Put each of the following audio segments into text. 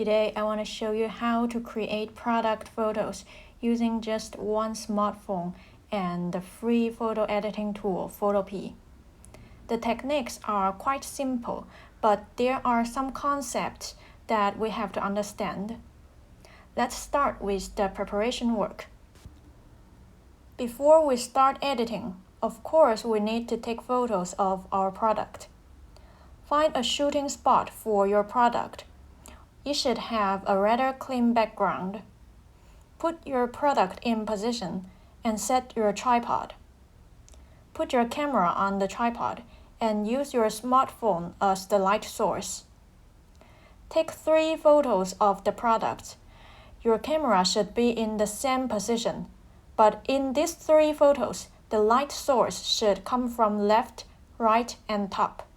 Today I want to show you how to create product photos using just one smartphone and the free photo editing tool Photopea. The techniques are quite simple, but there are some concepts that we have to understand. Let's start with the preparation work. Before we start editing, of course we need to take photos of our product. Find a shooting spot for your product. You should have a rather clean background. Put your product in position and set your tripod. Put your camera on the tripod and use your smartphone as the light source. Take 3 photos of the product. Your camera should be in the same position, but in these 3 photos, the light source should come from left, right, and top.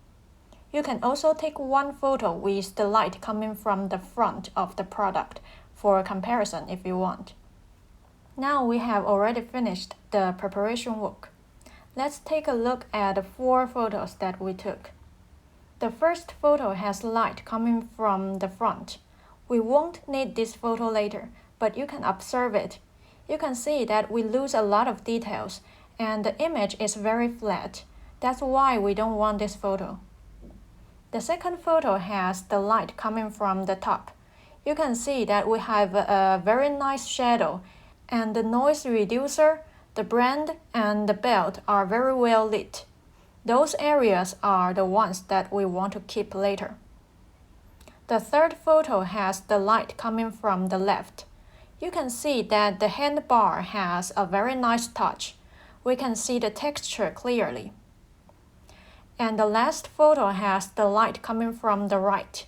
You can also take 1 photo with the light coming from the front of the product for comparison if you want. Now we have already finished the preparation work. Let's take a look at the 4 photos that we took. The first photo has light coming from the front. We won't need this photo later, but you can observe it. You can see that we lose a lot of details and the image is very flat. That's why we don't want this photo. The second photo has the light coming from the top. You can see that we have a very nice shadow, and the noise reducer, the brand, and the belt are very well lit. Those areas are the ones that we want to keep later. The third photo has the light coming from the left. You can see that the handbar has a very nice touch. We can see the texture clearly. And the last photo has the light coming from the right.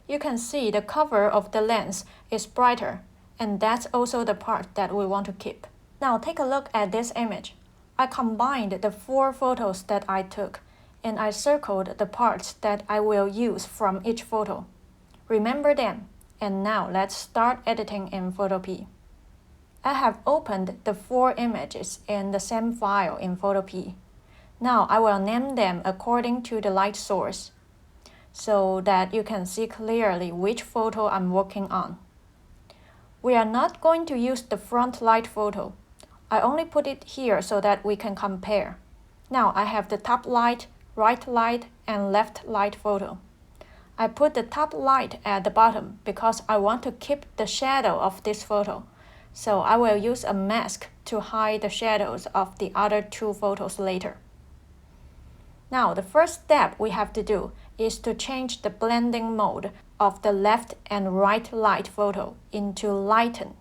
You can see the cover of the lens is brighter, and that's also the part that we want to keep. Now take a look at this image. I combined the 4 photos that I took, and I circled the parts that I will use from each photo. Remember them, and now let's start editing in Photopea. I have opened the 4 images in the same file in Photopea. Now I will name them according to the light source, so that you can see clearly which photo I'm working on. We are not going to use the front light photo. I only put it here so that we can compare. Now I have the top light, right light, and left light photo. I put the top light at the bottom because I want to keep the shadow of this photo, so I will use a mask to hide the shadows of the other 2 photos later. Now the first step we have to do is to change the blending mode of the left and right light photo into Lighten.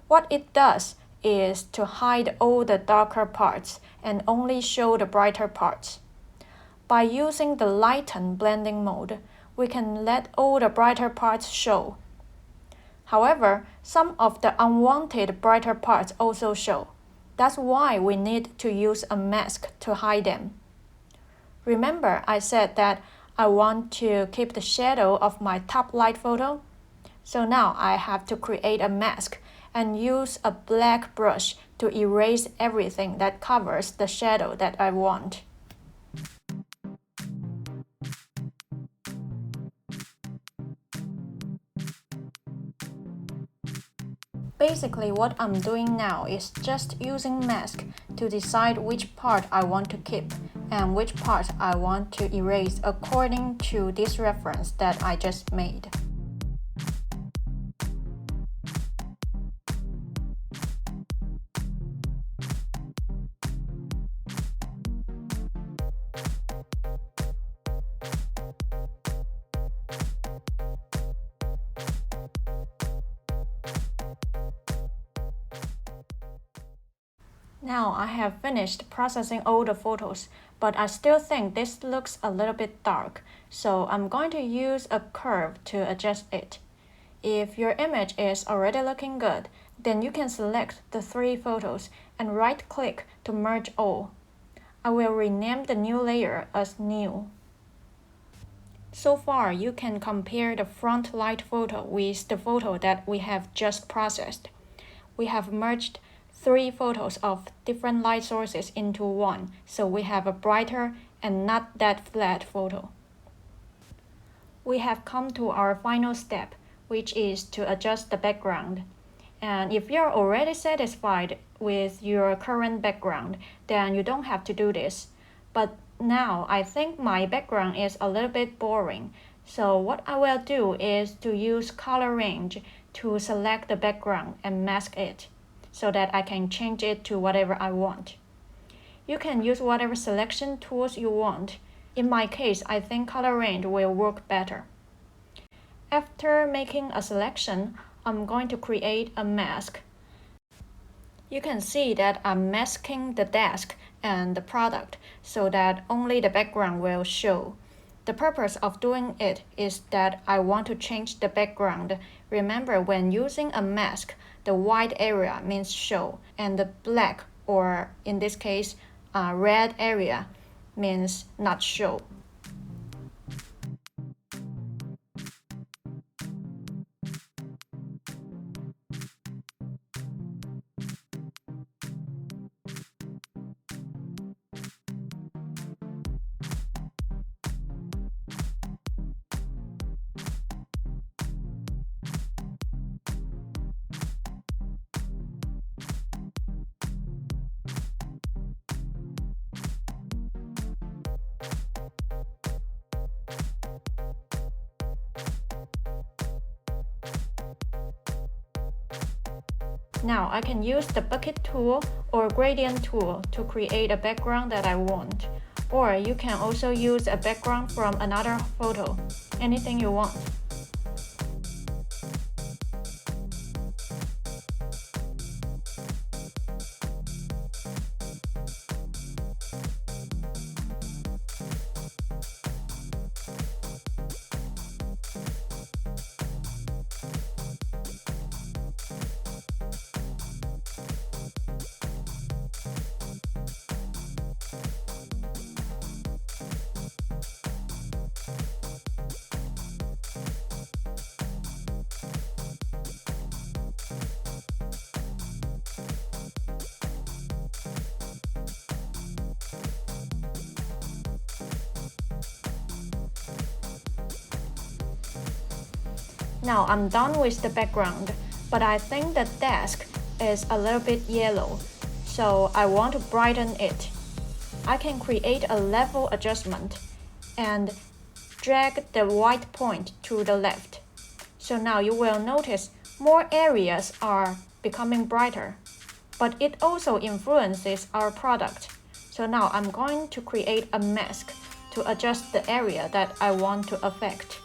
What it does is to hide all the darker parts and only show the brighter parts. By using the Lighten blending mode, we can let all the brighter parts show. However, some of the unwanted brighter parts also show. That's why we need to use a mask to hide them. Remember I said that I want to keep the shadow of my top light photo? So now I have to create a mask and use a black brush to erase everything that covers the shadow that I want. Basically what I'm doing now is just using mask to decide which part I want to keep and which part I want to erase according to this reference that I just made. Now I have finished processing all the photos, but I still think this looks a little bit dark, so I'm going to use a curve to adjust it. If your image is already looking good, then you can select the 3 photos and right-click to merge all. I will rename the new layer as New. So far, you can compare the front light photo with the photo that we have just processed. We have merged 3 photos of different light sources into one, so we have a brighter and not that flat photo. We have come to our final step. which is to adjust the background. And if you're already satisfied with your current background, then you don't have to do this. But now I think my background is a little bit boring. So what I will do is to use color range to select the background and mask it so that I can change it to whatever I want. You can use whatever selection tools you want. In my case, I think color range will work better. After making a selection, I'm going to create a mask. You can see that I'm masking the desk and the product so that only the background will show. The purpose of doing it is that I want to change the background. Remember, when using a mask, the white area means show, and the black, or in this case, red area means not show. Now I can use the bucket tool or gradient tool to create a background that I want. Or you can also use a background from another photo, anything you want. Now I'm done with the background, but I think the desk is a little bit yellow, so I want to brighten it. I can create a level adjustment and drag the white point to the left. So now you will notice more areas are becoming brighter, but it also influences our product. So now I'm going to create a mask to adjust the area that I want to affect.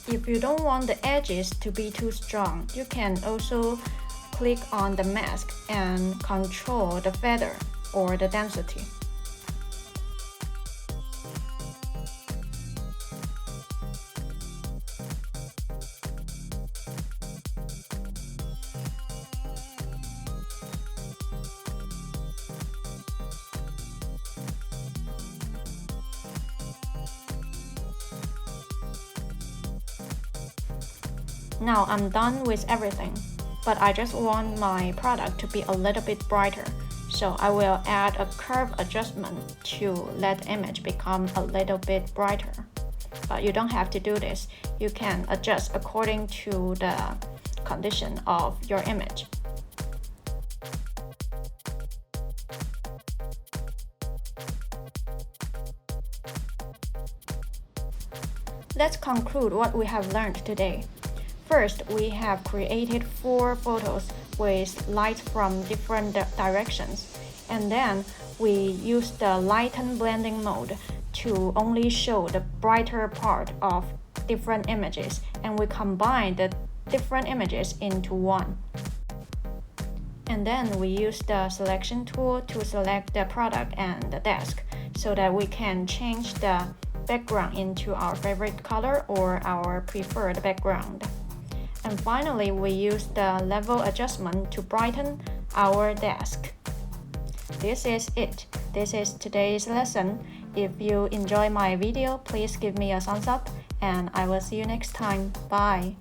If you don't want the edges to be too strong, you can also click on the mask and control the feather or the density. Now I'm done with everything, but I just want my product to be a little bit brighter. So I will add a curve adjustment to let the image become a little bit brighter. But you don't have to do this. You can adjust according to the condition of your image. Let's conclude what we have learned today. First, we have created 4 photos with light from different directions, and then we use the Lighten blending mode to only show the brighter part of different images, and we combine the different images into one. And then we use the selection tool to select the product and the desk so that we can change the background into our favorite color or our preferred background. And finally, we use the level adjustment to brighten our desk. This is it. This is today's lesson. If you enjoy my video, please give me a thumbs up, and I will see you next time. Bye.